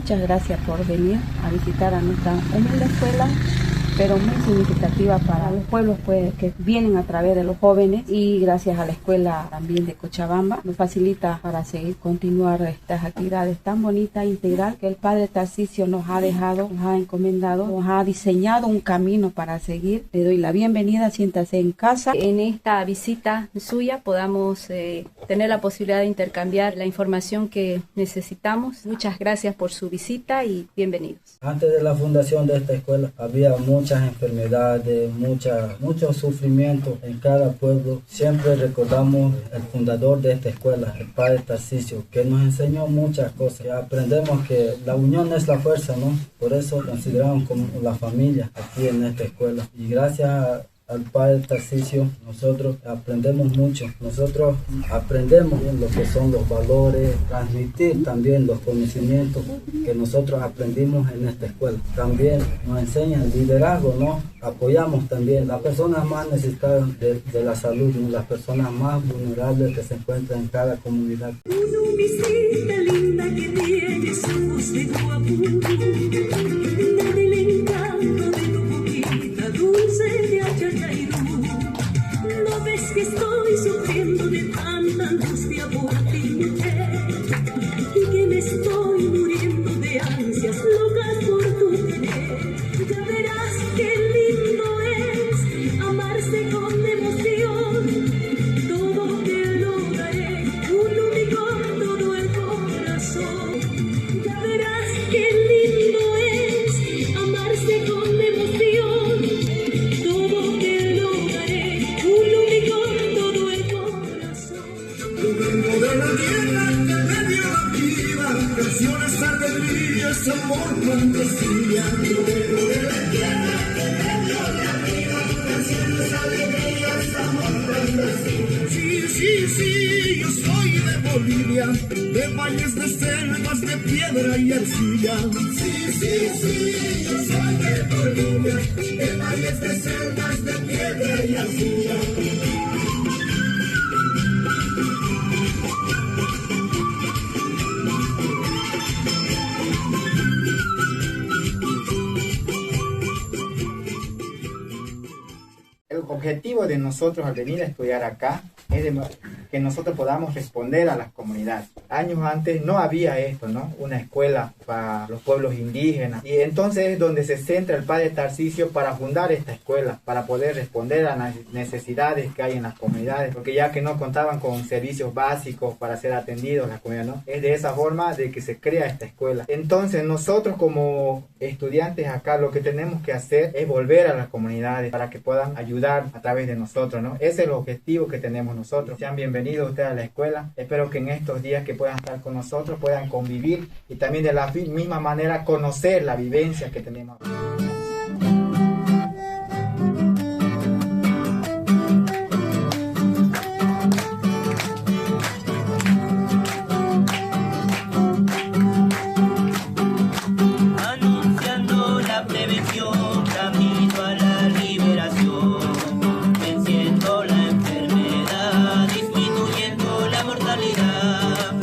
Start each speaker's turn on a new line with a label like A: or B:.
A: Muchas gracias por venir a visitar a nuestra humilde escuela, pero muy significativa para los pueblos pues, que vienen a través de los jóvenes, y gracias a la escuela también de Cochabamba nos facilita para seguir continuar estas actividades tan bonitas, integral, que el Padre Tarcisio nos ha dejado, nos ha encomendado, nos ha diseñado un camino para seguir. Le doy la bienvenida, siéntase en casa.
B: En esta visita suya podamos tener la posibilidad de intercambiar la información que necesitamos. Muchas gracias por su visita y bienvenidos.
C: Antes de la fundación de esta escuela había muchas enfermedades, mucho sufrimiento en cada pueblo. Siempre recordamos el fundador de esta escuela, el Padre Tarcisio, que nos enseñó muchas cosas. Aprendemos que la unión es la fuerza, ¿no? Por eso consideramos como la familia aquí en esta escuela. Y gracias al Padre Tarcisio nosotros aprendemos mucho. Nosotros aprendemos lo que son los valores, transmitir también los conocimientos que nosotros aprendimos en esta escuela. También nos enseñan liderazgo, ¿no? Apoyamos también las personas más necesitadas de la salud, ¿no? Las personas más vulnerables que se encuentran en cada comunidad.
D: Una visita linda que tienes ojos de guapú, del encanto de tu boquita dulce de achacairú. No ves que estoy sufriendo de tanta angustia por ti, y que me estoy muriendo de ansias locas por tu querer. Ya verás qué lindo es amarse con emoción. Todo te lo daré, con todo el corazón. Ya verás qué lindo es amarse con emoción. Todo te lo daré, con todo el corazón.
E: Yo vengo de la tierra que me dio la vida, canciones, alegrías, amor, fantasía. Yo vengo de la tierra que me dio la vida, canciones, alegrías, amor, fantasía. Sí, sí, sí, yo soy de Bolivia, de valles, de selvas, de piedra y arcilla. Sí, sí, sí, yo soy de Bolivia, de valles, de selvas, de piedra y arcilla.
F: El objetivo de nosotros al venir a estudiar acá es que nosotros podamos responder a las comunidades. Años antes no había esto, ¿no? Una escuela para los pueblos indígenas. Y entonces es donde se centra el Padre Tarcisio para fundar esta escuela, para poder responder a las necesidades que hay en las comunidades, porque ya que no contaban con servicios básicos para ser atendidos las comunidades, ¿no? Es de esa forma de que se crea esta escuela. Entonces nosotros como estudiantes acá lo que tenemos que hacer es volver a las comunidades para que puedan ayudar a través de nosotros, ¿no? Ese es el objetivo que tenemos nosotros. Sean bienvenidos ustedes a la escuela. Espero que en estos días que puedan estar con nosotros puedan convivir y también de la misma manera conocer la vivencia que tenemos.
G: Anunciando la prevención, camino a la liberación, venciendo la enfermedad, disminuyendo la mortalidad.